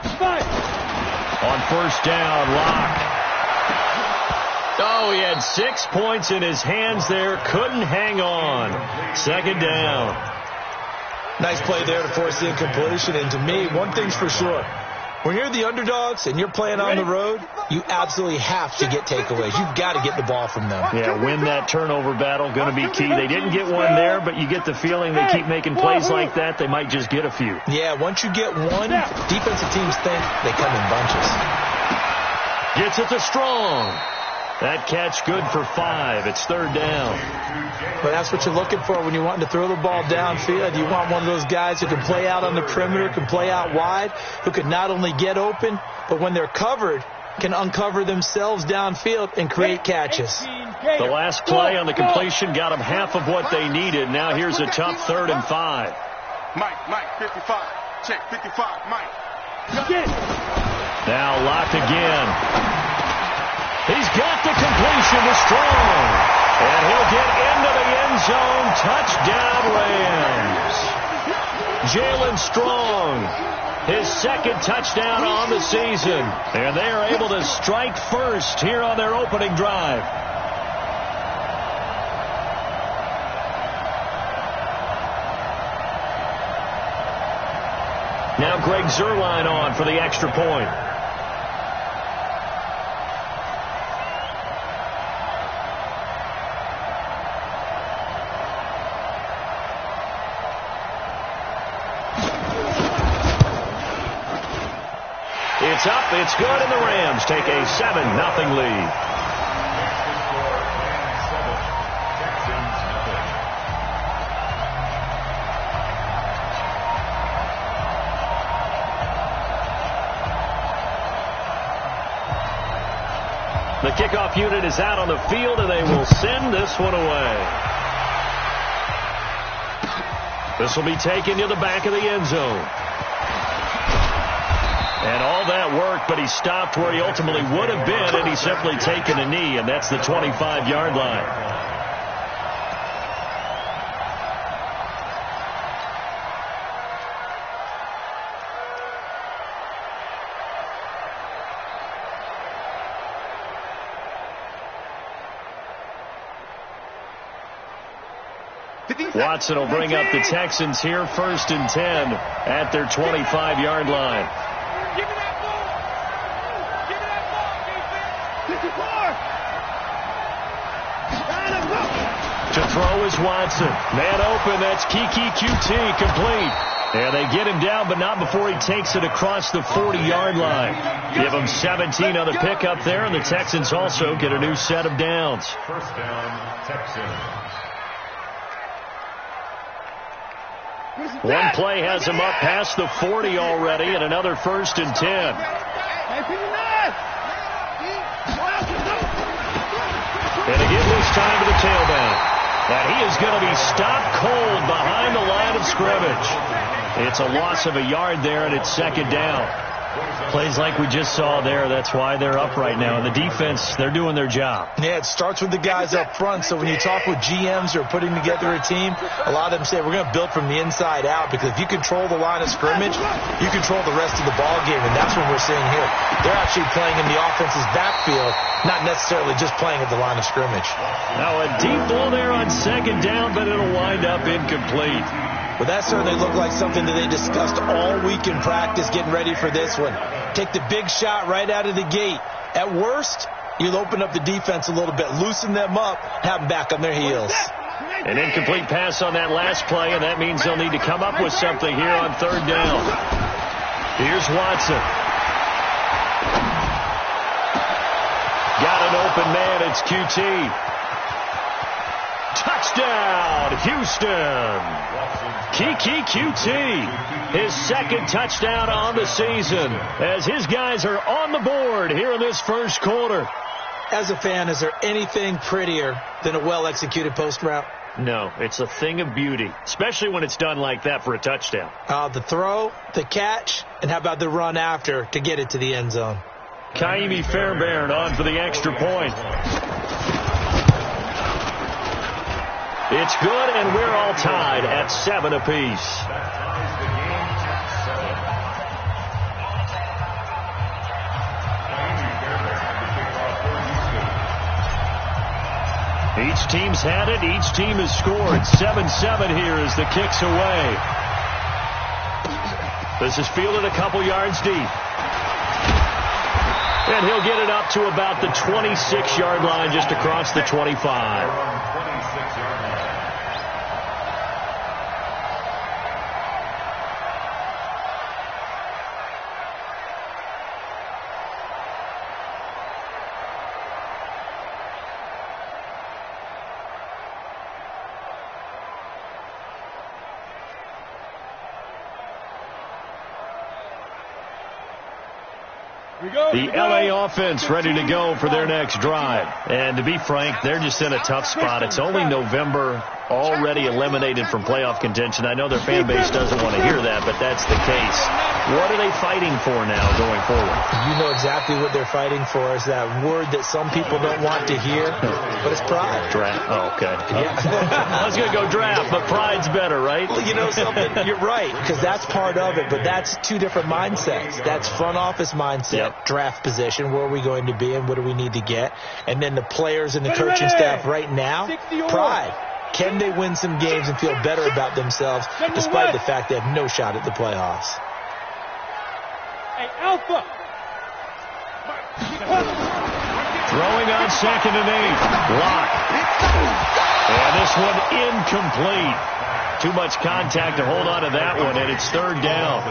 On first down, Locke. Oh, he had 6 points in his hands there. Couldn't hang on. Second down. Nice play there to force the incompletion. And to me, one thing's for sure. When you're the underdogs and you're playing on the road, you absolutely have to get takeaways. You've got to get the ball from them. Yeah, win that turnover battle, going to be key. They didn't get one there, but you get the feeling they keep making plays like that, they might just get a few. Yeah, once you get one, defensive teams think they come in bunches. Gets it to Strong. That catch good for 5. It's third down. But that's what you're looking for when you're wanting to throw the ball downfield. You want one of those guys who can play out on the perimeter, can play out wide, who can not only get open, but when they're covered, can uncover themselves downfield and create catches. The last play on the completion got them half of what they needed. Now here's a tough 3rd and 5. Mike, 55. Check, 55, Mike. Now locked again. He's got the completion to Strong. And he'll get into the end zone. Touchdown, Rams. Jalen Strong, his 2nd touchdown on the season. And they are able to strike first here on their opening drive. Now Greg Zuerlein on for the extra point. It's up, it's good, and the Rams take a 7-0 lead. The kickoff unit is out on the field, and they will send this one away. This will be taken to the back of the end zone. And all that worked, but he stopped where he ultimately would have been, and he's simply taken a knee, and that's the 25-yard line. Watson will bring up the Texans here, 1st and 10 at their 25-yard line. Give me that ball. Give me that ball, defense. 54. To throw is Watson. Man open, that's Kiki QT, complete. And they get him down, but not before he takes it across the 40-yard line. Give him 17 on the pickup there, and the Texans also get a new set of downs. First down, Texans. One play has him up past the 40 already, and another 1st and 10. And again this time to the tailback. And he is going to be stopped cold behind the line of scrimmage. It's a loss of a yard there, and it's 2nd down. Plays like we just saw there, that's why they're up right now. And the defense, they're doing their job. Yeah, it starts with the guys up front. So when you talk with GMs who are putting together a team, a lot of them say we're going to build from the inside out, because if you control the line of scrimmage, you control the rest of the ball game, and that's what we're seeing here. They're actually playing in the offense's backfield, not necessarily just playing at the line of scrimmage. Now a deep ball there on 2nd down, but it'll wind up incomplete. But that certainly looked like something that they discussed all week in practice getting ready for this one. Take the big shot right out of the gate. At worst, you'll open up the defense a little bit, loosen them up, have them back on their heels. An incomplete pass on that last play, and that means they'll need to come up with something here on 3rd down. Here's Watson. Got an open man. It's QT. Touchdown, Houston. Kiki QT, his 2nd touchdown on the season, as his guys are on the board here in this 1st quarter. As a fan, is there anything prettier than a well-executed post route? No, it's a thing of beauty, especially when it's done like that for a touchdown. The throw, the catch, and how about the run after to get it to the end zone? Kaimi Fairbairn on for the extra point. It's good, and we're all tied at 7 apiece. Each team's had it. Each team has scored. 7-7 here as the kick's away. This is fielded a couple yards deep. And he'll get it up to about the 26-yard line, just across the 25. The LA offense ready to go for their next drive. And to be frank, they're just in a tough spot. It's only November, already eliminated from playoff contention. I know their fan base doesn't want to hear that, but that's the case. What are they fighting for now going forward? You know exactly what they're fighting for. Is that word that some people don't want to hear, but it's pride. Draft. Oh, okay. Yeah. I was going to go draft, but pride's better, right? Well, you know something? You're right, because that's part of it, but that's two different mindsets. That's front office mindset, draft position, where are we going to be and what do we need to get? And then the players and the coaching staff right now, pride. Can they win some games and feel better about themselves despite the fact they have no shot at the playoffs? Hey, Alpha. Throwing on 2nd and 8. Lock. And this one incomplete. Too much contact to hold on to that one, and it's 3rd down.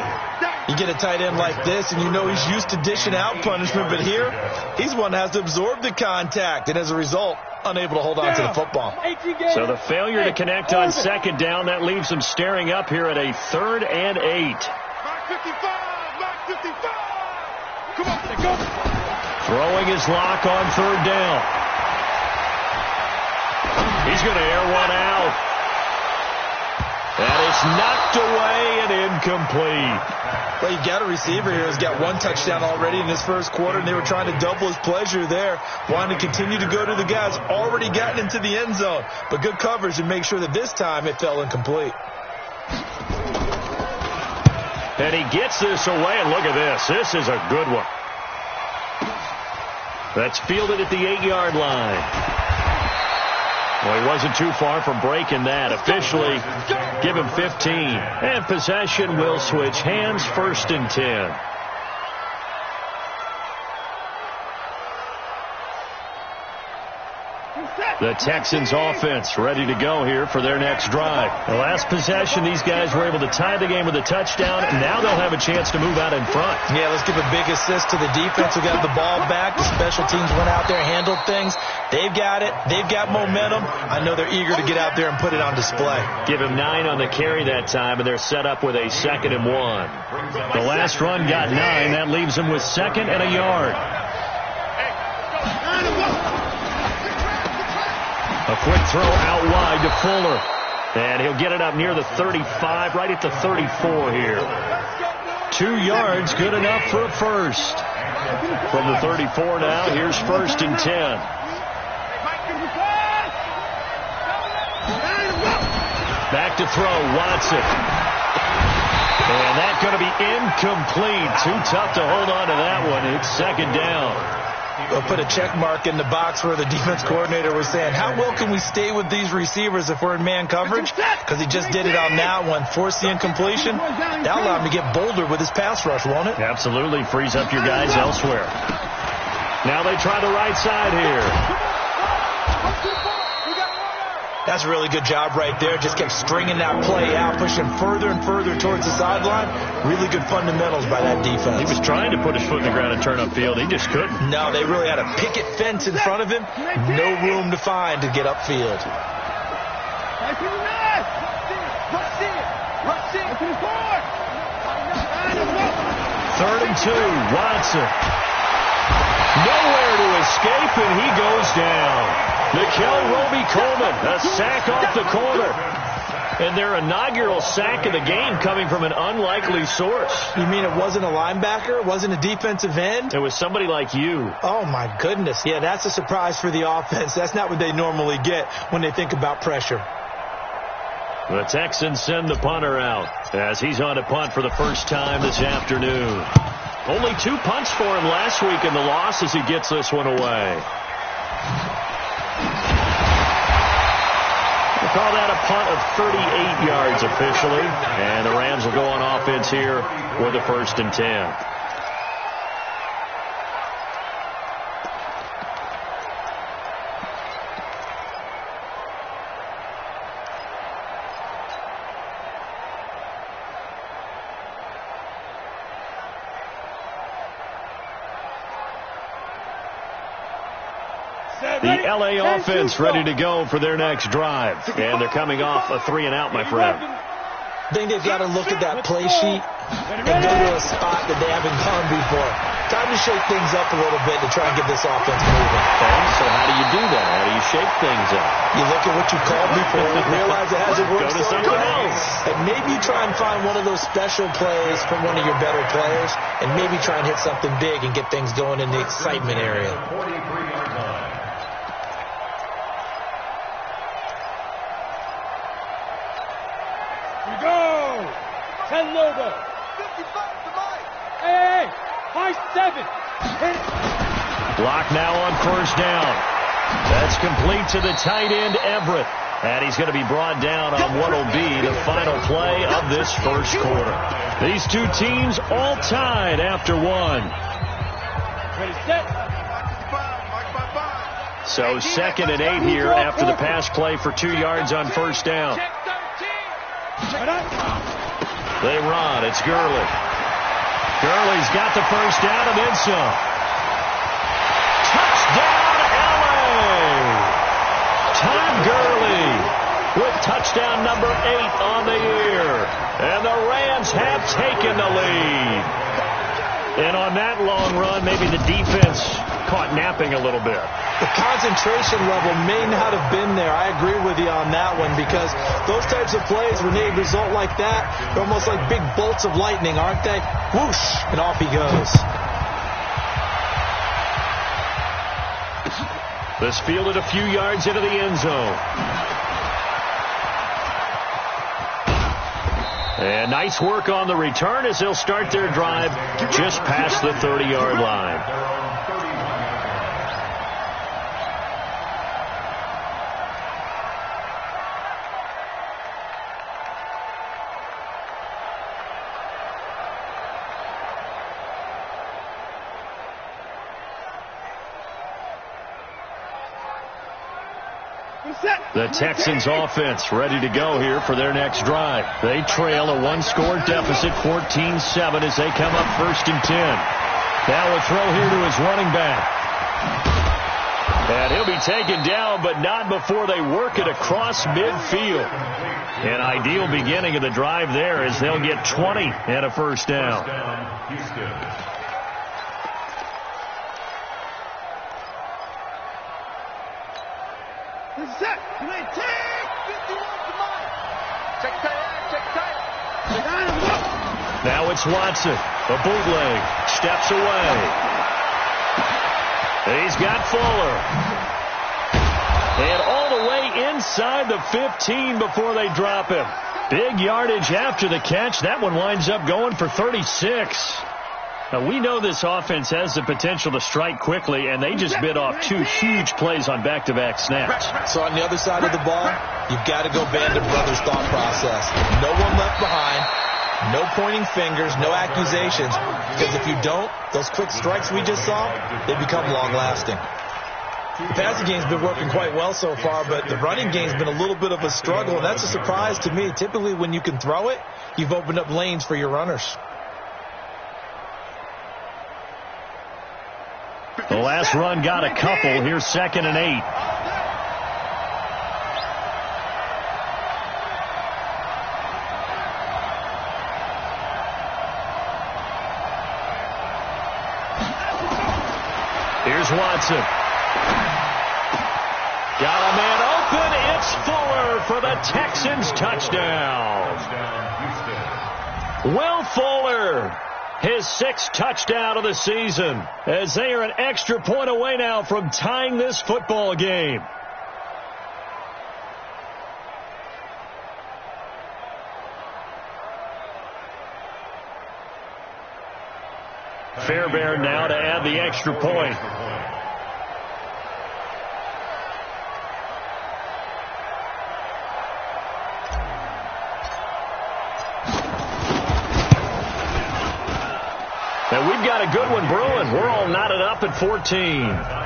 You get a tight end like this, and you know he's used to dishing out punishment, but here, he's one that has to absorb the contact, and as a result, unable to hold on to the football. So the failure to connect on 2nd down, that leaves him staring up here at a 3rd and 8. Mark 55. Mark 55. Come on, go. Throwing his lock on 3rd down. He's going to air one out. And it's knocked away and incomplete. Well, you got a receiver here who's got 1 touchdown already in his first quarter, and they were trying to double his pleasure there, wanting to continue to go to the guys already gotten into the end zone. But good coverage and make sure that this time it fell incomplete. And he gets this away, and look at this. This is a good one. That's fielded at the 8-yard line. Well, he wasn't too far from breaking that. Officially, give him 15. And possession will switch hands, 1st and 10. The Texans offense ready to go here for their next drive. The last possession, these guys were able to tie the game with a touchdown, and now they'll have a chance to move out in front. Yeah, let's give a big assist to the defense who got the ball back. The special teams went out there, handled things. They've got it. They've got momentum. I know they're eager to get out there and put it on display. Give him 9 on the carry that time, and they're set up with a 2nd and 1. The last run got 9. That leaves them with 2nd and a yard. A quick throw out wide to Fuller. And he'll get it up near the 35, right at the 34 here. 2 yards, good enough for a first. From the 34 now, here's 1st and 10. Back to throw, Watson. And that's going to be incomplete. Too tough to hold on to that one. It's 2nd down. They'll put a check mark in the box where the defense coordinator was saying, how well can we stay with these receivers if we're in man coverage? Because he just did it on that one. Force the incompletion. That'll allow him to get bolder with his pass rush, won't it? Absolutely. Frees up your guys elsewhere. Now they try the right side here. That's a really good job right there. Just kept stringing that play out, pushing further and further towards the sideline. Really good fundamentals by that defense. He was trying to put his foot in the ground and turn upfield. He just couldn't. No, they really had a picket fence in front of him. No room to find to get upfield. 3rd and 2. Watson. Nowhere to escape, and he goes down. Nickel Roby-Coleman, a sack off the corner. And their inaugural sack of the game coming from an unlikely source. You mean it wasn't a linebacker? It wasn't a defensive end? It was somebody like you. Oh, my goodness. Yeah, that's a surprise for the offense. That's not what they normally get when they think about pressure. The Texans send the punter out as he's on a punt for the first time this afternoon. Only 2 punts for him last week in the loss as he gets this one away. call that a punt of 38 yards officially. And the Rams will go on offense here with a 1st and 10. The L.A. offense ready to go for their next drive. And they're coming off a 3-and-out, my friend. I think they've got to look at that play sheet and go to a spot that they haven't gone before. Time to shake things up a little bit to try and get this offense moving. Okay, so how do you do that? How do you shake things up? You look at what you called before, realize it hasn't worked. Go to something else. And maybe try and find one of those special plays from one of your better players, and maybe try and hit something big and get things going in the excitement area. 43-yard line. Go! 10 logo. 55 to Mike. Hey, high 7. Hit it. Block now on 1st down. That's complete to the tight end, Everett. And he's going to be brought down on what will be the final play of this 1st quarter. These two teams all tied after 1. Ready, set. So 2nd and 8 here after the pass play for 2 yards on 1st down. They run. It's Gurley. Gurley's got the 1st down and then some. Touchdown, L.A. Todd Gurley with touchdown number 8 on the year. And the Rams have taken the lead. And on that long run, maybe the defense caught napping a little bit. The concentration level may not have been there. I agree with you on that one, because those types of plays, when they result like that, they're almost like big bolts of lightning, aren't they? Whoosh, and off he goes. This fielded a few yards into the end zone. And nice work on the return as they'll start their drive just past the 30-yard line. The Texans offense ready to go here for their next drive. They trail a 1-score deficit, 14-7, as they come up 1st and 10. Now a throw here to his running back. And he'll be taken down, but not before they work it across midfield. An ideal beginning of the drive there as they'll get 20 and a 1st down. Set. Can I take? 51 to Mike. Check tight. Now it's Watson. A bootleg. Steps away. He's got Fuller. And all the way inside the 15 before they drop him. Big yardage after the catch. That one winds up going for 36. Now, we know this offense has the potential to strike quickly, and they just bit off 2 huge plays on back-to-back snaps. So on the other side of the ball, you've got to go Band of Brothers thought process. No one left behind, no pointing fingers, no accusations, because if you don't, those quick strikes we just saw, they become long-lasting. The passing game's been working quite well so far, but the running game's been a little bit of a struggle, and that's a surprise to me. Typically, when you can throw it, you've opened up lanes for your runners. The last run got a couple. Here's 2nd and 8. Here's Watson. Got a man open. It's Fuller for the Texans touchdown. Will Fuller. His 6th touchdown of the season, as they are an extra point away now from tying this football game. Fairbairn now to add the extra point. And we've got a good one brewing. We're all knotted up at 14.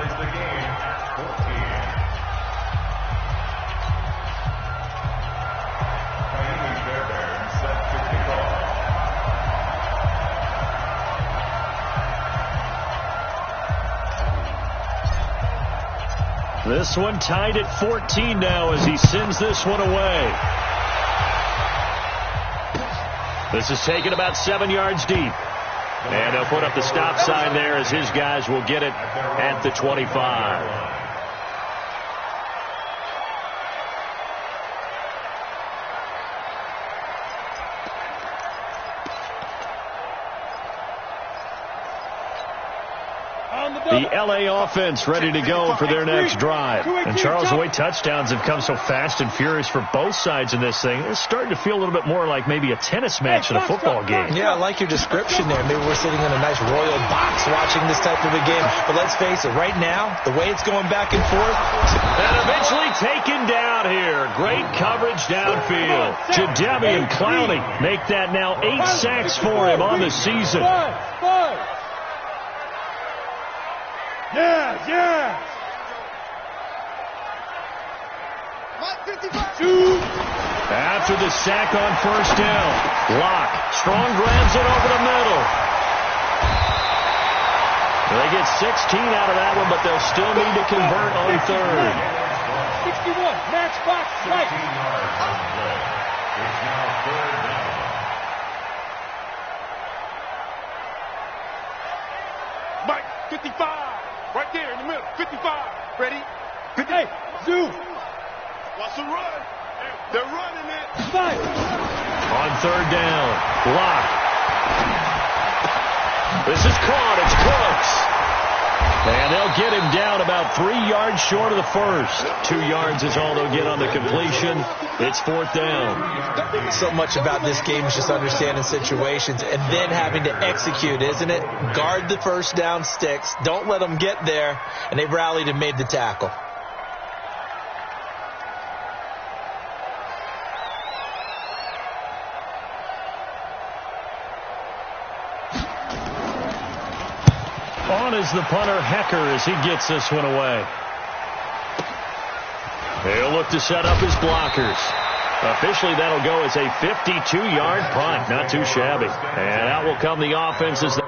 This one tied at 14 now as he sends this one away. This is taken about 7 yards deep. And they'll put up the stop sign there as his guys will get it at the 25. The L.A. offense ready to go for their next drive. And, Charles, the way touchdowns have come so fast and furious for both sides in this thing, it's starting to feel a little bit more like maybe a tennis match in a football game. Yeah, I like your description there. Maybe we're sitting in a nice royal box watching this type of a game. But let's face it, right now, the way it's going back and forth. And eventually taken down here. Great coverage downfield. Jadebi and Clowney make that now 8 sacks for him on the season. Yeah. After the sack on first down, Locke, strong grabs it over the middle. They get 16 out of that one, but they'll still need to convert on third. 61, match box, right. It's now third down. Mike, 55. Right there in the middle. 55. Ready? 50. Hey, Zoo. Watch the run. They're running it. 5. On third down, Locke. This is caught. It's close. And they'll get him down about 3 yards short of the first. 2 yards is all they'll get on the completion. It's fourth down. So much about this game is just understanding situations and then having to execute, isn't it? Guard the first down sticks. Don't let them get there. And they rallied and made the tackle. On is the punter, Hecker, as he gets this one away. They'll look to set up his blockers. Officially, that'll go as a 52-yard punt. Not too shabby. And out will come the offense as they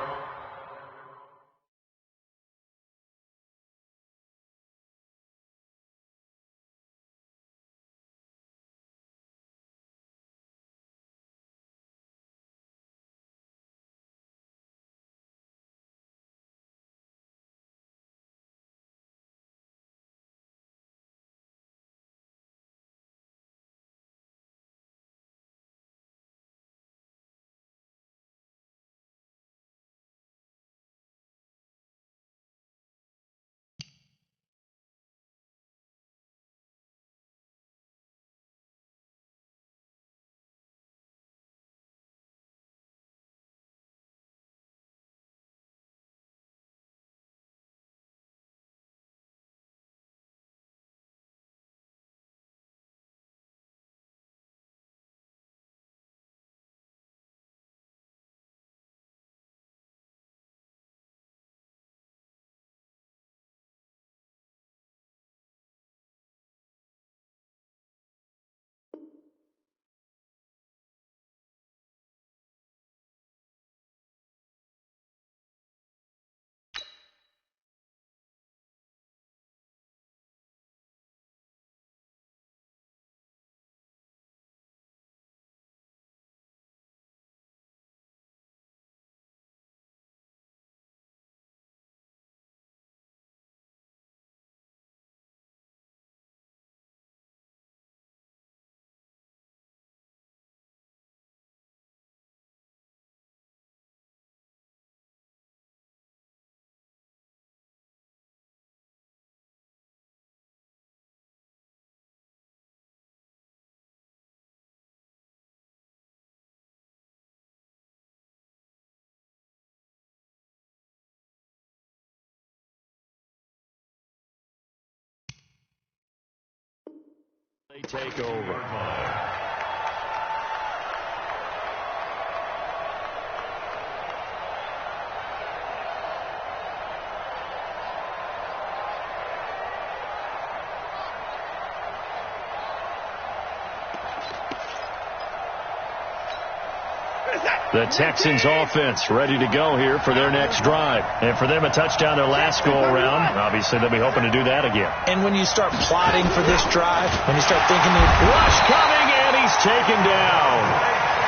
take over. The Texans offense ready to go here for their next drive. And for them, a touchdown their last go-around. Obviously, they'll be hoping to do that again. And when you start plotting for this drive, when you start thinking... Rush coming, and he's taken down.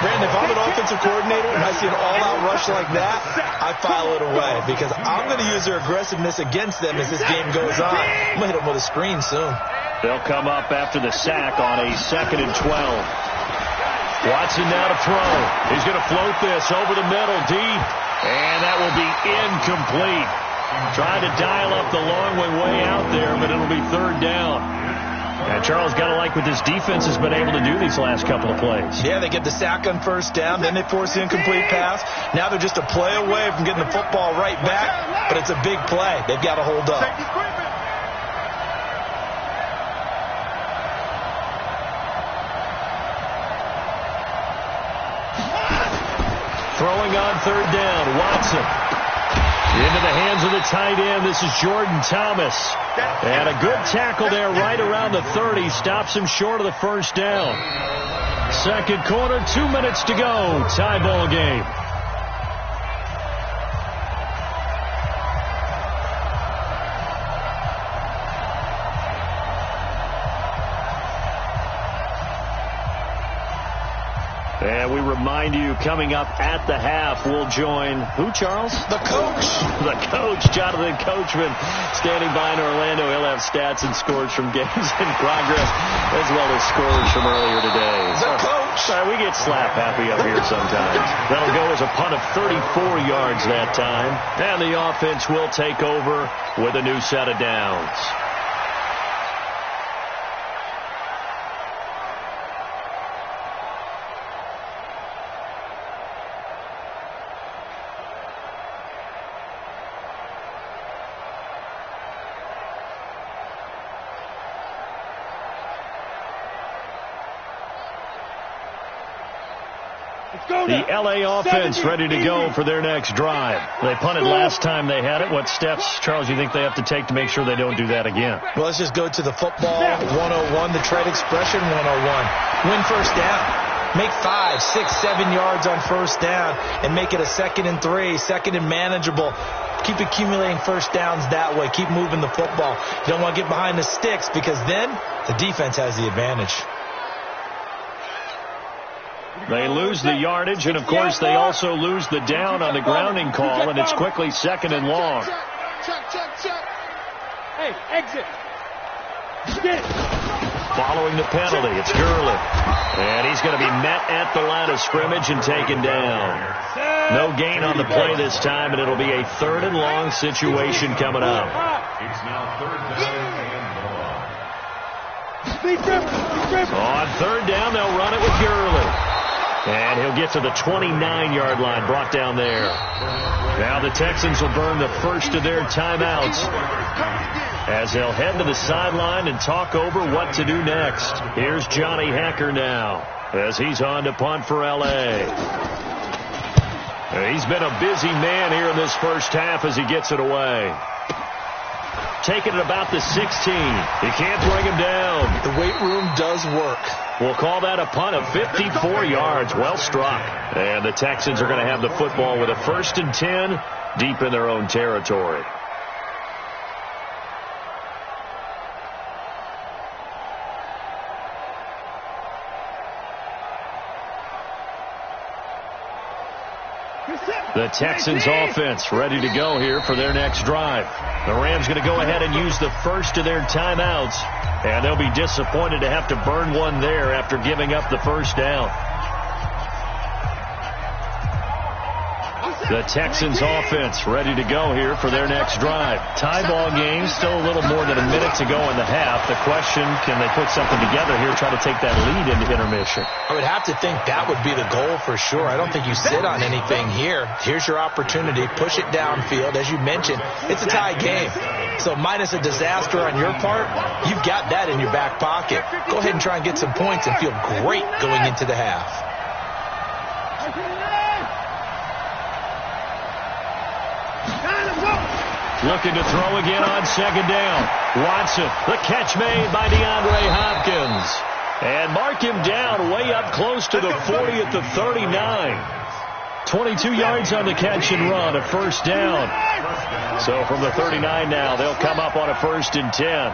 Brandon, if I'm an offensive coordinator and I see an all-out rush like that, I file it away because I'm going to use their aggressiveness against them as this game goes on. I'm going to hit them with a screen soon. They'll come up after the sack on a 2nd and 12. Watson now to throw. He's going to float this over the middle deep. And that will be incomplete. Trying to dial up the long way out there, but it'll be 3rd down. And Charles, got to like what this defense has been able to do these last couple of plays. Yeah, they get the sack on 1st down. Then they force the incomplete pass. Now they're just a play away from getting the football right back. But it's a big play. They've got to hold up. Throwing on 3rd down, Watson. Into the hands of the tight end. This is Jordan Thomas. And a good tackle there right around the 30. Stops him short of the 1st down. 2nd quarter, 2 minutes to go. Tie ball game. And we remind you, coming up at the half, we'll join who, Charles? The coach. The coach, Jonathan Coachman, standing by in Orlando. He'll have stats and scores from games in progress, as well as scores from earlier today. The coach. Sorry, we get slap happy up here sometimes. That'll go as a punt of 34 yards that time. And the offense will take over with a new set of downs. The L.A. offense ready to go for their next drive. They punted last time they had it. What steps, Charles, you think they have to take to make sure they don't do that again? Well, let's just go to the football 101, the trade expression 101. Win 1st down. Make 5, 6, 7 yards on 1st down and make it a 2nd and 3, 2nd and manageable. Keep accumulating 1st downs that way. Keep moving the football. You don't want to get behind the sticks because then the defense has the advantage. They lose the yardage, and, of course, they also lose the down on the grounding call, and it's quickly 2nd and long. Hey, exit. Following the penalty, it's Gurley. And he's going to be met at the line of scrimmage and taken down. No gain on the play this time, and it'll be a 3rd and long situation coming up. It's now 3rd down and long. On 3rd down, they'll run it with Gurley. And he'll get to the 29-yard line, brought down there. Now the Texans will burn the first of their timeouts as they'll head to the sideline and talk over what to do next. Here's Johnny Hacker now as he's on to punt for L.A. He's been a busy man here in this 1st half as he gets it away. Taking it about the 16. He can't bring him down. The weight room does work. We'll call that a punt of 54 yards. Well struck. And the Texans are going to have the football with a 1st and 10 deep in their own territory. The Texans offense ready to go here for their next drive. The Rams going to go ahead and use the first of their timeouts, and they'll be disappointed to have to burn one there after giving up the 1st down. The Texans offense ready to go here for their next drive. Tie ball game, still a little more than a minute to go in the half. The question, can they put something together here, try to take that lead into intermission? I would have to think that would be the goal for sure. I don't think you sit on anything here. Here's your opportunity. Push it downfield. As you mentioned, it's a tie game. So minus a disaster on your part, you've got that in your back pocket. Go ahead and try and get some points and feel great going into the half. Looking to throw again on 2nd down. Watson, the catch made by DeAndre Hopkins. And mark him down way up close to the 40 at the 39. 22 yards on the catch and run, a first down. So from the 39 now, they'll come up on a 1st and 10.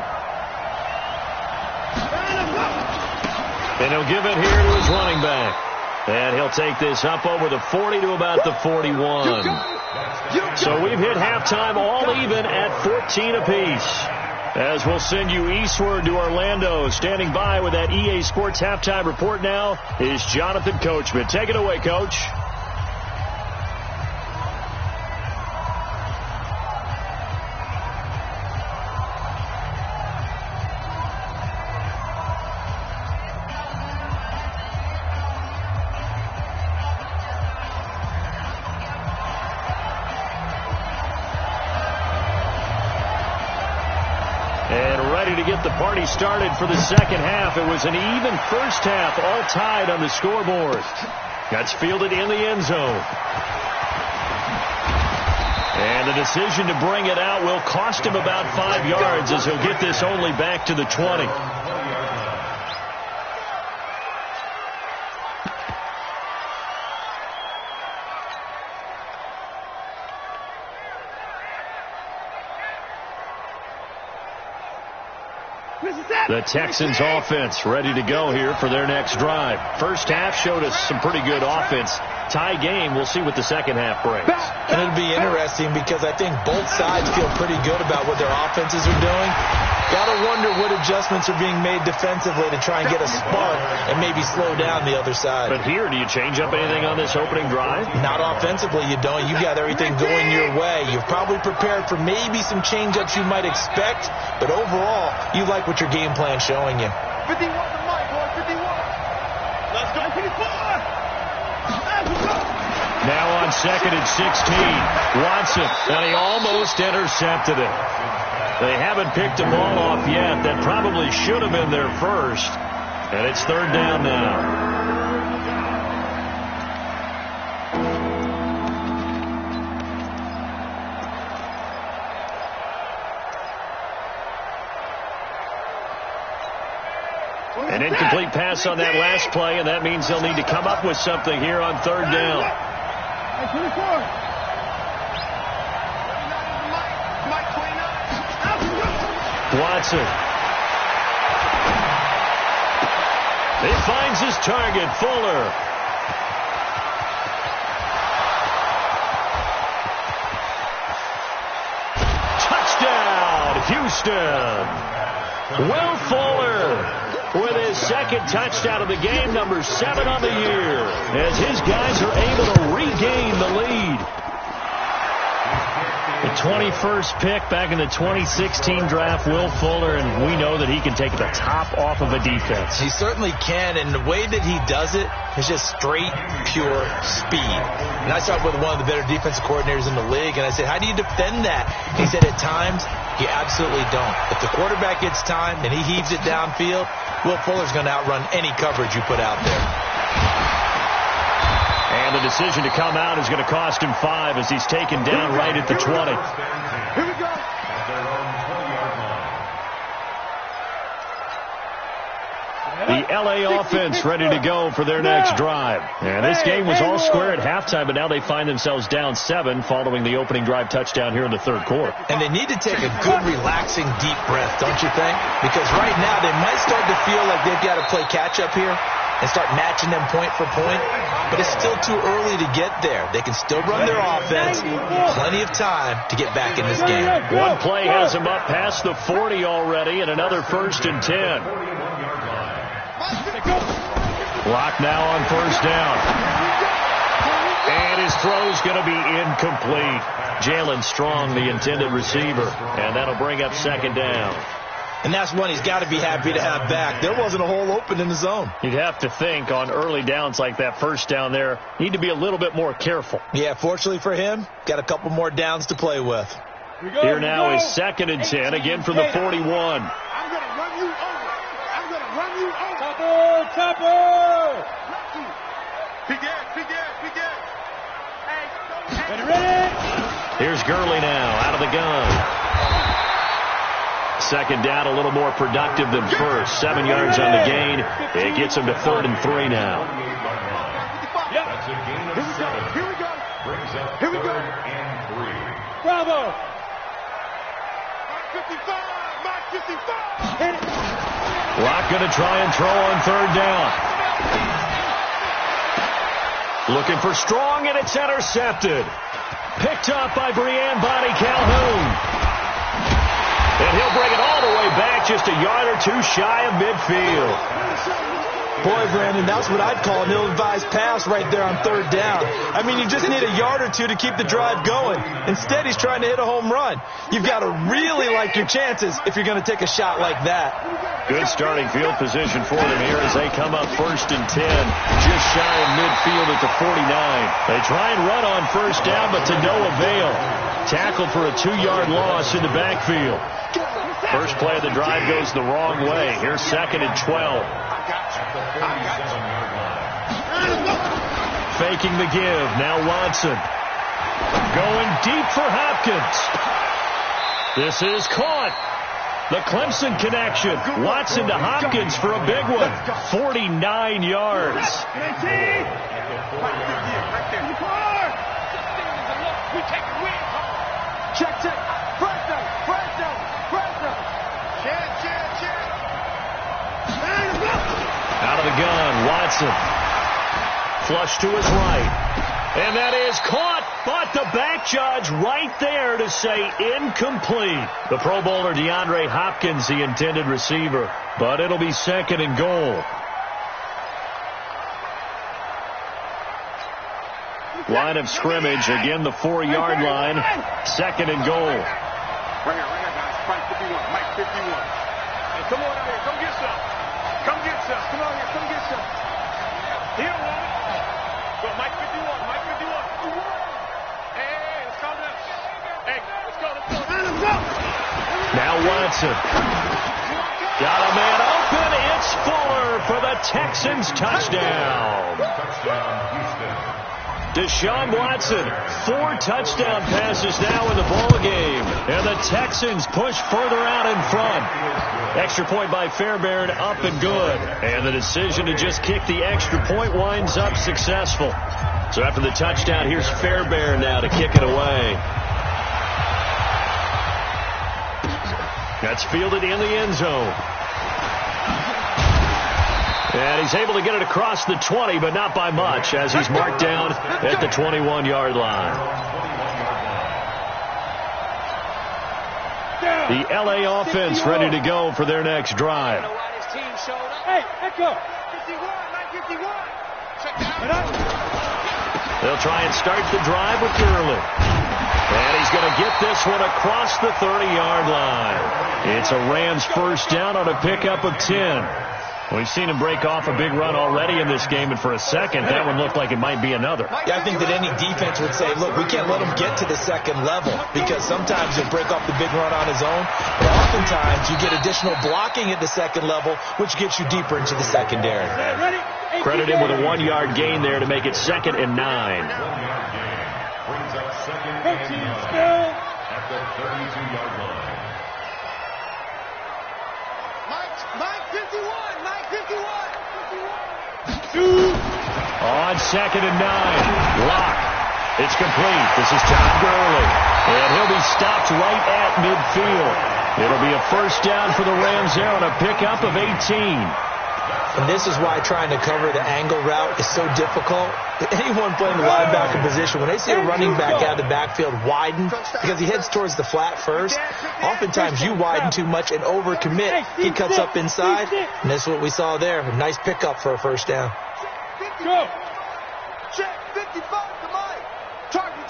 And he'll give it here to his running back. And he'll take this up over the 40 to about the 41. So we've hit halftime all even at 14 apiece. As we'll send you eastward to Orlando. Standing by with that EA Sports halftime report now is Jonathan Coachman. Take it away, Coach. To get the party started for the second half. It was an even first half, all tied on the scoreboard. That's fielded in the end zone. And the decision to bring it out will cost him about 5 yards as he'll get this only back to the 20. The Texans offense ready to go here for their next drive. First half showed us some pretty good offense. Tie game. We'll see what the second half brings. And it'll be interesting because I think both sides feel pretty good about what their offenses are doing. Got to wonder what adjustments are being made defensively to try and get a spark and maybe slow down the other side. But here, do you change up anything on this opening drive? Not offensively, you don't. You got everything going your way. You've probably prepared for maybe some change-ups you might expect, but overall, you like what your game plan's showing you. 51 to Mike, boy, 51. Let's go, 54. Now on 2nd and 16, Watson, and he almost intercepted it. They haven't picked him all off yet. That probably should have been their first. And it's 3rd down now. An incomplete pass on that last play, and that means they'll need to come up with something here on 3rd down. Watson. He finds his target, Fuller. Touchdown, Houston. Will Fuller with his second touchdown of the game, number 7 on the year, as his guys are able to regain the lead. The 21st pick back in the 2016 draft, Will Fuller, and we know that he can take the top off of a defense. He certainly can, and the way that he does it is just straight, pure speed. And I talked with one of the better defensive coordinators in the league, and I said, how do you defend that? He said, at times, you absolutely don't. If the quarterback gets time and he heaves it downfield, Will Fuller's going to outrun any coverage you put out there. And the decision to come out is going to cost him 5 as he's taken down right at the 20. Here we go. The L.A. offense ready to go for their next drive. And this game was all square at halftime, but now they find themselves down 7 following the opening drive touchdown here in the 3rd quarter. And they need to take a good, relaxing, deep breath, don't you think? Because right now they might start to feel like they've got to play catch-up here and start matching them point for point. But it's still too early to get there. They can still run their offense. Plenty of time to get back in this game. One play has them up past the 40 already, and another 1st and 10. Block now on 1st down. And his throw's going to be incomplete. Jalen Strong, the intended receiver. And that'll bring up 2nd down. And that's one he's got to be happy to have back. There wasn't a hole open in the zone. You'd have to think on early downs like that 1st down there, need to be a little bit more careful. Yeah, fortunately for him, got a couple more downs to play with. Here now is 2nd and 10, again from the 41. I'm going to run you over. I'm going to run you over. Topper! Big edge. Hey, Ready? Here's Gurley now, out of the gun. 2nd down, a little more productive than first. 7 yards on the gain. It gets him to 3rd and 3 now. Here we go. Here we go. Bravo. Mark 55. Mark 55. Hit it. Locke going to try and throw on third down. Looking for Strong, and it's intercepted. Picked up by Brian Bonnie Calhoun. And he'll bring it all the way back, just a yard or two shy of midfield. Boy, Brandon, that's what I'd call an ill-advised pass right there on third down. I mean, you just need a yard or two to keep the drive going. Instead, he's trying to hit a home run. You've got to really like your chances if you're going to take a shot like that. Good starting field position for them here as they come up 1st and 10, just shy of midfield at the 49. They try and run on first down, but to no avail. Tackled for a 2-yard loss in the backfield. First play of the drive goes the wrong way. Here's 2nd and 12. Faking the give. Now Watson. Going deep for Hopkins. This is caught. The Clemson connection. Watson to Hopkins for a big one. 49 yards. Check. Press down. Out of the gun, Watson. Flush to his right. And that is caught, but the back judge right there to say incomplete. The Pro Bowler DeAndre Hopkins, the intended receiver, but it'll be 2nd and goal. Line of scrimmage, again the 4-yard line, 2nd and goal. Right here, guys. Mike 51. Hey, come on out here. Come get some. Come on here. Come get some. He don't want it. Go, Mike 51. Hey, let's calm down. Hey, let's go. Now Watson. Got a man open. It's Fuller for the Texans touchdown. Deshaun Watson, 4 touchdown passes now in the ball game, and the Texans push further out in front. Extra point by Fairbairn, up and good, and the decision to just kick the extra point winds up successful. So after the touchdown, here's Fairbairn now to kick it away. That's fielded in the end zone. And he's able to get it across the 20, but not by much, as he's marked down at the 21-yard line. The L.A. offense ready to go for their next drive. Hey, Echo. 51. They'll try and start the drive with Gurley. And he's going to get this one across the 30-yard line. It's a Rams first down on a pickup of 10. We've seen him break off a big run already in this game, and for a second, that one looked like it might be another. Yeah, I think that any defense would say, look, we can't let him get to the second level, because sometimes he'll break off the big run on his own, but oftentimes you get additional blocking at the second level, which gets you deeper into the secondary. Credit him with a 1-yard gain there to make it 2nd and 9. Brings up 2nd and 9 at the 32-yard line. Mike 51. On 2nd and 9, Locke. It's complete. This is Todd Gurley, and he'll be stopped right at midfield. It'll be a first down for the Rams there on a pickup of 18. And this is why trying to cover the angle route is so difficult. Anyone playing the linebacker position, when they see a running back out of the backfield widen, because he heads towards the flat first, oftentimes you widen too much and overcommit. He cuts up inside, and that's what we saw there. A nice pickup for a first down. Go. Check 55 to Mike. Target.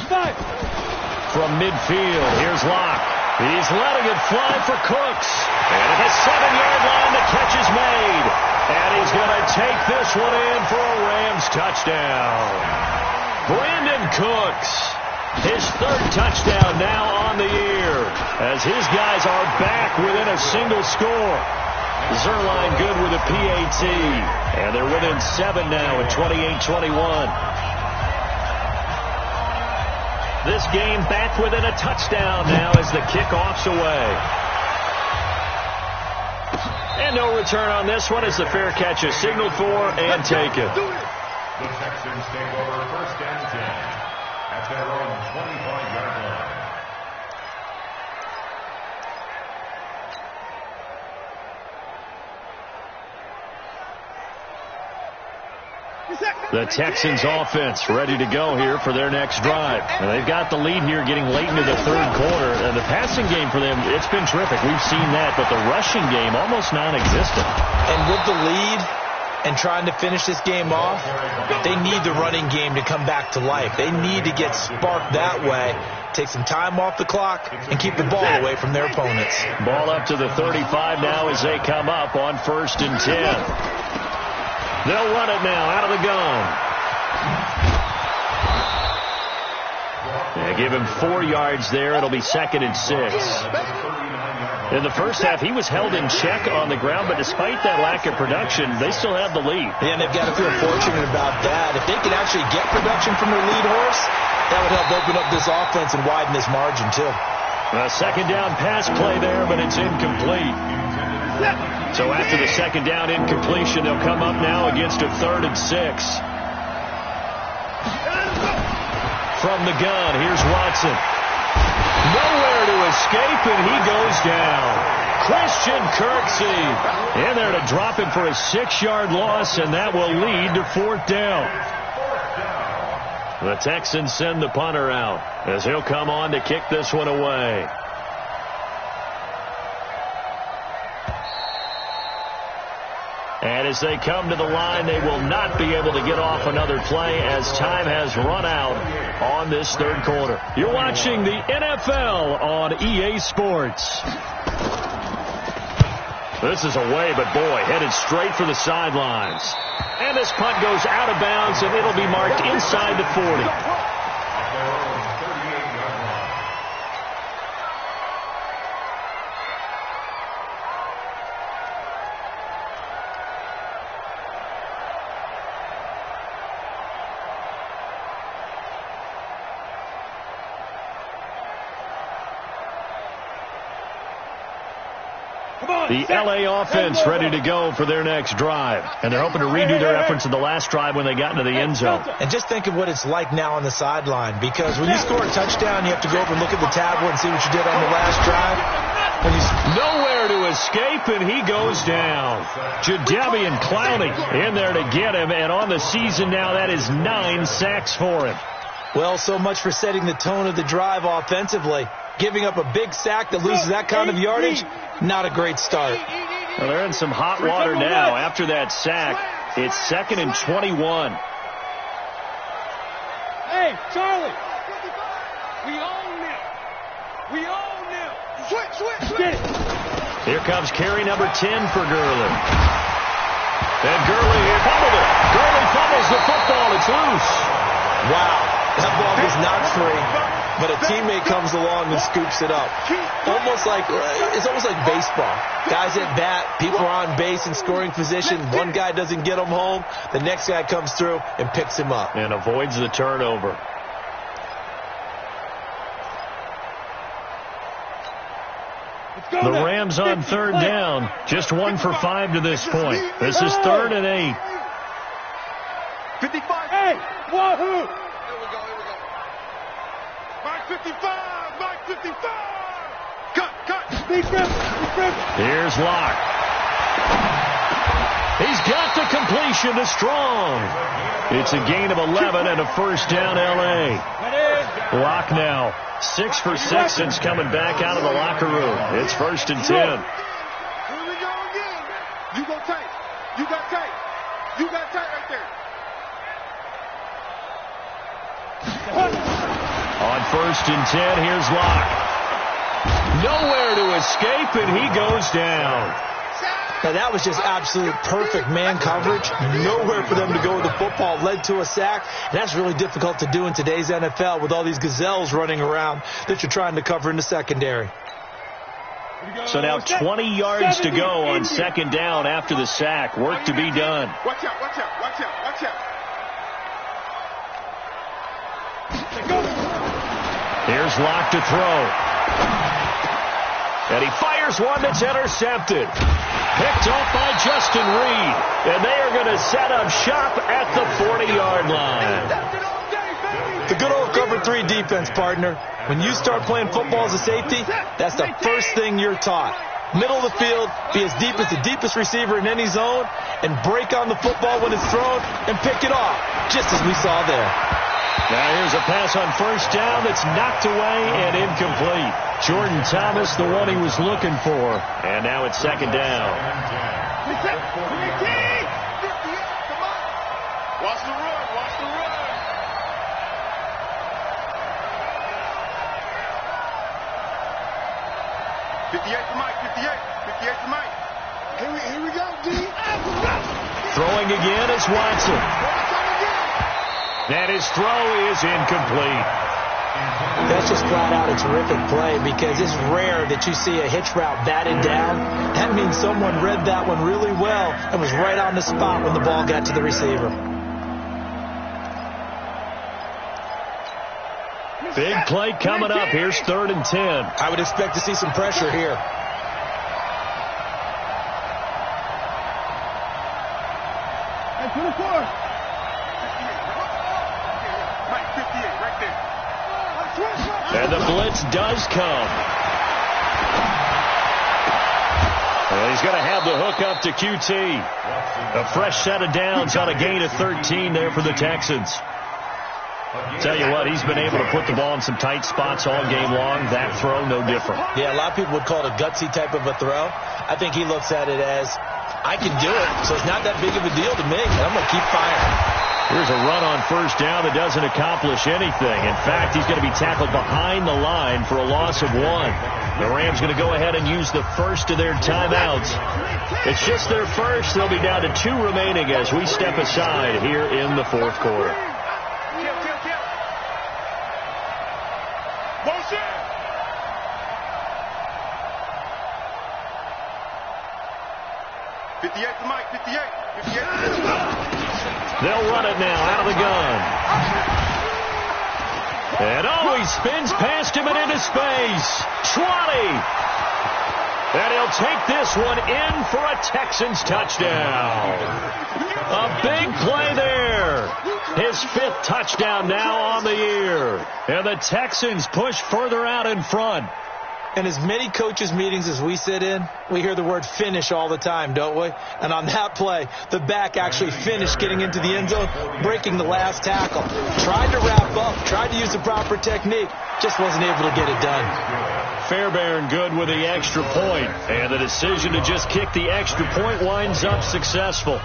5. From midfield, here's Locke. He's letting it fly for Cooks. And at the 7-yard line, the catch is made. And he's going to take this one in for a Rams touchdown. Brandon Cooks, his 3rd touchdown now on the year, as his guys are back within a single score. Zerline good with a PAT. And they're within 7 now at 28-21. This game back within a touchdown now as the kickoff's away. And no return on this one as the fair catch is signaled for and taken. The Texans take over 1st and 10 at their own 25-yard line. The Texans offense ready to go here for their next drive. And they've got the lead here getting late into the 3rd quarter. And the passing game for them, it's been terrific. We've seen that, but the rushing game almost non-existent. And with the lead and trying to finish this game off, they need the running game to come back to life. They need to get sparked that way, take some time off the clock, and keep the ball away from their opponents. Ball up to the 35 now as they come up on 1st and 10. They'll run it now out of the gun. They give him 4 yards there. It'll be 2nd and 6. In the first half, he was held in check on the ground, but despite that lack of production, they still have the lead. Yeah, and they've got to feel fortunate about that. If they could actually get production from their lead horse, that would help open up this offense and widen this margin, too. A 2nd down pass play there, but it's incomplete. So after the 2nd down incompletion, they'll come up now against a 3rd and 6. From the gun, here's Watson. Nowhere to escape, and he goes down. Christian Kirksey in there to drop him for a 6-yard loss, and that will lead to 4th down. The Texans send the punter out as he'll come on to kick this one away. And as they come to the line, they will not be able to get off another play as time has run out on this 3rd quarter. You're watching the NFL on EA Sports. This is away, but boy, headed straight for the sidelines. And this punt goes out of bounds, and it'll be marked inside the 40. The L.A. offense ready to go for their next drive. And they're hoping to redo their efforts in the last drive when they got into the end zone. And just think of what it's like now on the sideline. Because when you score a touchdown, you have to go over and look at the tablet and see what you did on the last drive. Nowhere to escape, and he goes down. Jadeveon Clowney in there to get him. And on the season now, that is 9 sacks for him. Well, so much for setting the tone of the drive offensively. Giving up a big sack that loses that kind of yardage, not a great start. Well, they're in some hot water now. After that sack, it's 2nd and 21. Hey, Charlie. We own them. We own them. Switch. Get it. Here comes carry number 10 for Gurley. And Gurley here fumbled it. Gurley fumbles the football. It's loose. Wow. That ball was not free, but a teammate comes along and scoops it up. It's almost like baseball. Guys at bat, people are on base in scoring position. One guy doesn't get him home. The next guy comes through and picks him up. And avoids the turnover. The Rams on 3rd down. Just 1 for 5 to this point. This is 3rd and 8. 55. Hey, wahoo! Mike 55! Mike 55! Cut! Here's Locke. He's got the completion to Strong. It's a gain of 11 and a 1st down, L.A. Locke now 6 for 6 since coming back out of the locker room. It's 1st and 10. Here we go again. You go tight. You got tight. You got tight right there. On 1st and 10, here's Locke. Nowhere to escape, and he goes down. Now, that was just absolute perfect man coverage. Nowhere for them to go with the football. Led to a sack. And that's really difficult to do in today's NFL with all these gazelles running around that you're trying to cover in the secondary. So now 20 yards to go on 2nd down after the sack. Work to be done. Watch out. Here's Locke to throw. And he fires one that's intercepted. Picked off by Justin Reed. And they are going to set up shop at the 40-yard defense, partner. When you start playing football as a safety, that's the first thing you're taught. Middle of the field, be as deep as the deepest receiver in any zone, and break on the football when it's thrown and pick it off, just as we saw there. Now here's a pass on first down that's knocked away and incomplete. Jordan Thomas, the one he was looking for. And now it's second down. Watch the run, watch the run. 58 to Mike, 58 to Mike. Here we go, D. Throwing again is Watson. And his throw is incomplete. That's just flat out a terrific play because it's rare that you see a hitch route batted down. That means someone read that one really well and was right on the spot when the ball got to the receiver. Big play coming up. Here's 3rd and 10. I would expect to see some pressure here. And the blitz does come. And he's going to have the hook up to QT. A fresh set of downs on a gain of 13 there for the Texans. Tell you what, he's been able to put the ball in some tight spots all game long. That throw, no different. Yeah, a lot of people would call it a gutsy type of a throw. I think he looks at it as, I can do it, so it's not that big of a deal to me, and I'm going to keep firing. Here's a run on first down that doesn't accomplish anything. In fact, he's going to be tackled behind the line for a loss of 1. The Rams going to go ahead and use the first of their timeouts. It's just their first. They'll be down to 2 remaining as we step aside here in the 4th quarter. 58 to Mike, 58. They'll run it now out of the gun. And he spins past him and into space. 20. And he'll take this one in for a Texans touchdown. A big play there. His 5th touchdown now on the year. And the Texans push further out in front. In as many coaches' meetings as we sit in, we hear the word finish all the time, don't we? And on that play, the back actually finished getting into the end zone, breaking the last tackle. Tried to wrap up, tried to use the proper technique, just wasn't able to get it done. Fairbairn good with the extra point, and the decision to just kick the extra point winds up successful.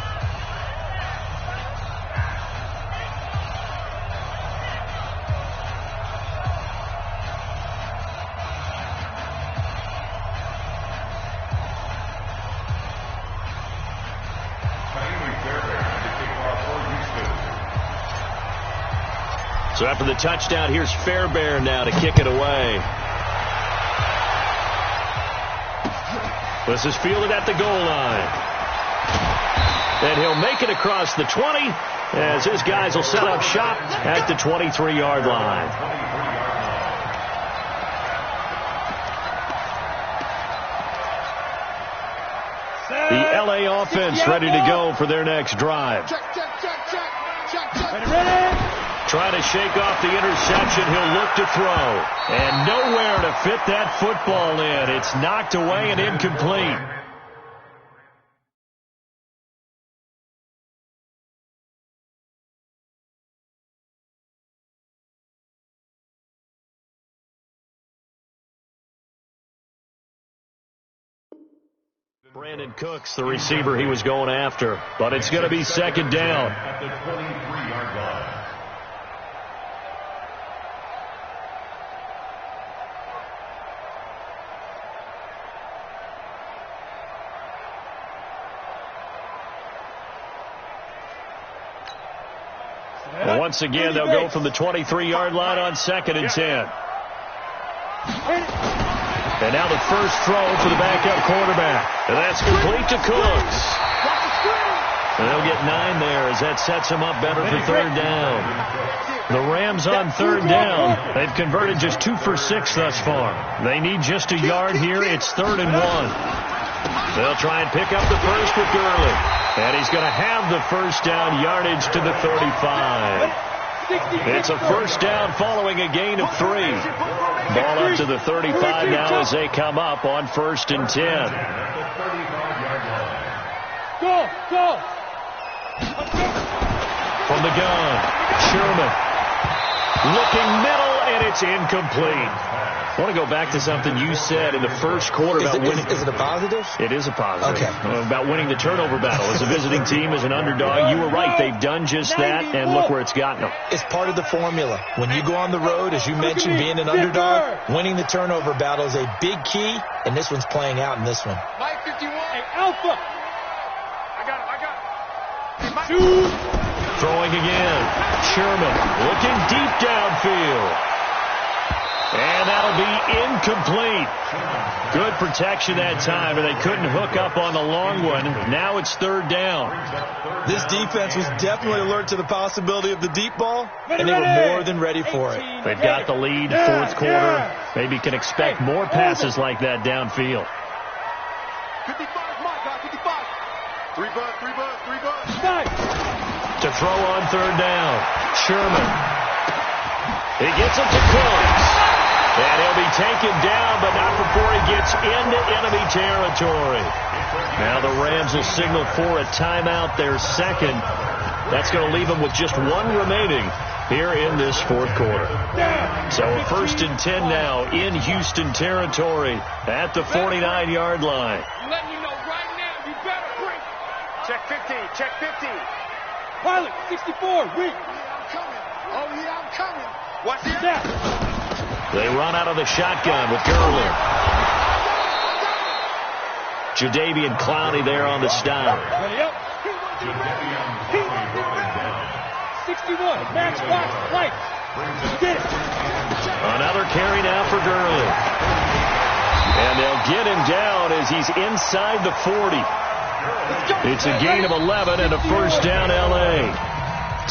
So after the touchdown, here's Fairbairn now to kick it away. This is fielded at the goal line. And he'll make it across the 20 as his guys will set up shop at the 23-yard line. The LA offense ready to go for their next drive. Trying to shake off the interception. He'll look to throw. And nowhere to fit that football in. It's knocked away and incomplete. Brandon Cooks, the receiver he was going after. But it's going to be second down. At the 23-yard line. Well, once again, they'll go from the 23-yard line on 2nd and 10. And now the first throw for the backup quarterback. And that's complete to Cooks. And they'll get 9 there as that sets them up better for 3rd down. The Rams on 3rd down. They've converted just 2 for 6 thus far. They need just a yard here. It's 3rd and 1. They'll try and pick up the first with Gurley. And he's going to have the first down, yardage to the 35. It's a first down following a gain of 3. Ball up to the 35 now as they come up on 1st and 10. Go! From the gun, Sherman. Looking middle, and it's incomplete. I want to go back to something you said in the first quarter about winning. Is it a positive? It is a positive. Okay. About winning the turnover battle. As a visiting team, as an underdog, you were right. They've done just that, and look where it's gotten them. It's part of the formula. When you go on the road, as you mentioned, being an underdog, winning the turnover battle is a big key, and this one's playing out in this one. Mike 51. Hey, Alpha. I got him. Shoot. Throwing again. Sherman looking deep downfield. And that'll be incomplete. Good protection that time, and they couldn't hook up on the long one. Now it's 3rd down. This defense was definitely alert to the possibility of the deep ball, and they were more than ready for it. They've got the lead, 4th quarter. Maybe can expect more passes like that downfield. 55, my God, 55. 3 bucks. To throw on 3rd down, Sherman. He gets it to Cooks. And he'll be taken down, but not before he gets into enemy territory. Now the Rams will signal for a timeout, their second. That's going to leave them with just 1 remaining here in this 4th quarter. So 1st and 10 now in Houston territory at the 49-yard line. I'm letting you know right now, you better bring. Check 50. Pilot, 64, wait. I'm coming. Watch that. They run out of the shotgun with Gurley. Jadeveon Clowney there on the stop. Ready up. 61. Max box. Right. Get it. Another carry now for Gurley. And they'll get him down as he's inside the 40. It's a gain of 11 and a first down L.A.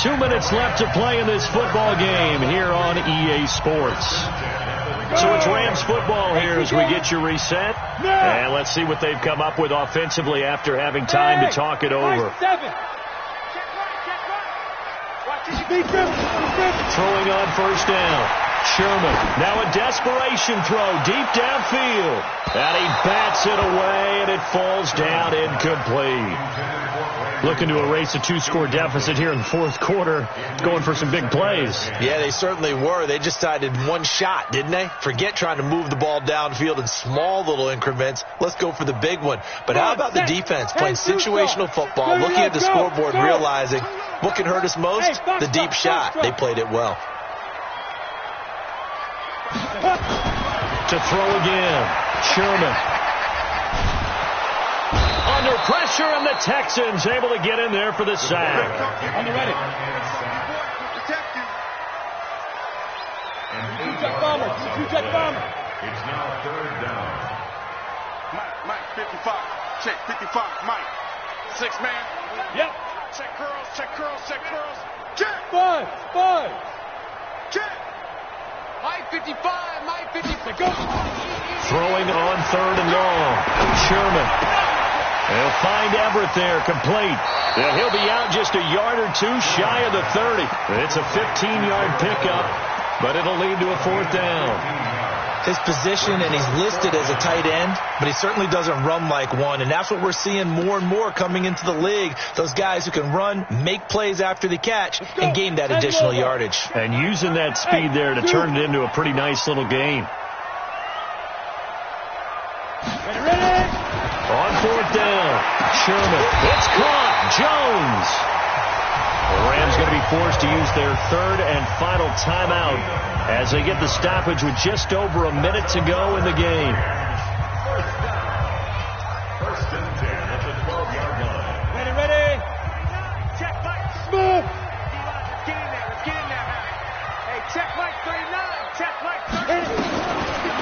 2 minutes left to play in this football game here on EA Sports. So it's Rams football here as we get you reset. And let's see what they've come up with offensively after having time to talk it over. Throwing on 1st down. Sherman, now a desperation throw deep downfield. And he bats it away, and it falls down incomplete. Looking to erase a 2-score deficit here in the 4th quarter. Going for some big plays. Yeah, they certainly were. They just decided 1 shot, didn't they? Forget trying to move the ball downfield in small little increments. Let's go for the big one. But how about the defense playing situational football, looking at the scoreboard, realizing what can hurt us most? The deep shot. They played it well. To throw again. Sherman. Under pressure, and the Texans able to get in there for the sack. On the ready. Two-jet bomber. It's now 3rd down. Mike, 55. Check, 55. Mike. 6 man. Yep. Check curls. Check. 5. Check. Mike 55. Go. Throwing on 3rd and long. Sherman. They'll find Everett there, complete. And he'll be out just a yard or 2 shy of the 30. It's a 15-yard pickup, but it'll lead to a 4th down. His position, and he's listed as a tight end, but he certainly doesn't run like one, and that's what we're seeing more and more coming into the league. Those guys who can run, make plays after the catch, and gain that additional yardage. And using that speed there to turn it into a pretty nice little gain. Ready. On 4th down, Sherman. It's caught. Jones. The Rams going to be forced to use their 3rd and final timeout as they get the stoppage with just over a minute to go in the game. 1st and 10 at the 12-yard line. Ready. Check Mike. Smooth. Get in there. Hey, check Mike 39. Check Mike 39.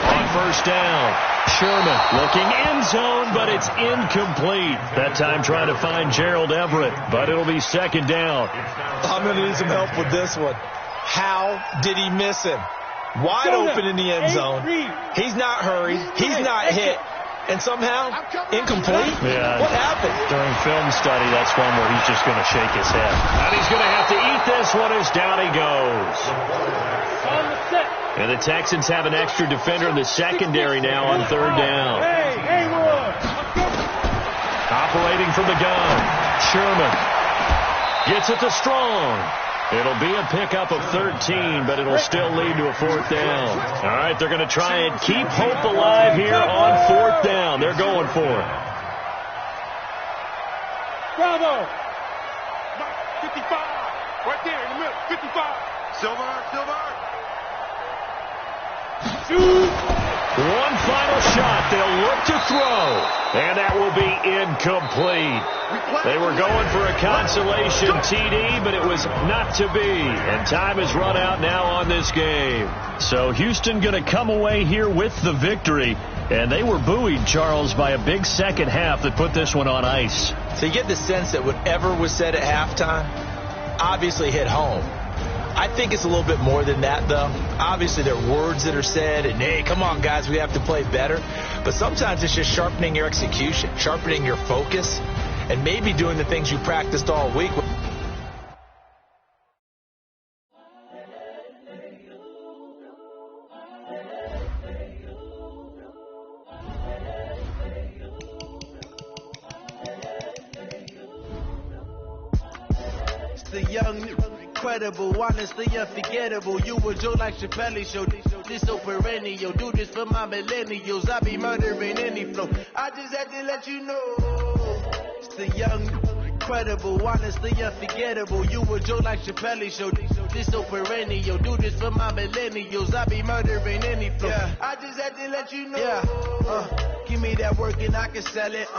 On 1st down, Sherman looking end zone, but it's incomplete. That time trying to find Gerald Everett, but it'll be 2nd down. I'm going to need some help with this one. How did he miss him? Wide open in the end zone. He's not hurried. He's not hit. and somehow incomplete? Yeah. What happened? During film study, that's one where he's just going to shake his head. And he's going to have to eat this one as down he goes. And the Texans have an extra defender in the secondary now on third down. Operating from the gun, Sherman gets it to Strong. It'll be a pickup of 13, but it'll still lead to a fourth down. All right, they're going to try and keep hope alive here on fourth down. They're going for it. Bravo! 55, right there in the middle, 55. Silver. Shoot! One final shot. They'll look to throw, and that will be incomplete. They were going for a consolation TD, but it was not to be. And time has run out now on this game. So Houston going to come away here with the victory. And they were buoyed, Charles, by a big second half that put this one on ice. So you get the sense that whatever was said at halftime obviously hit home. I think it's a little bit more than that, though. Obviously, there are words that are said, and, hey, come on, guys, we have to play better. But sometimes it's just sharpening your execution, sharpening your focus, and maybe doing the things you practiced all week. The young, incredible, honestly unforgettable. You were Joe like Chappelle show. This so perennial. Do this for my millennials. I be murdering any flow. I just had to let you know. It's the young, incredible, honestly unforgettable. You were Joe like Chappelle show. This so perennial. Do this for my millennials. I be murdering any flow. Yeah. I just had to let you know. Yeah. Give me that work and I can sell it.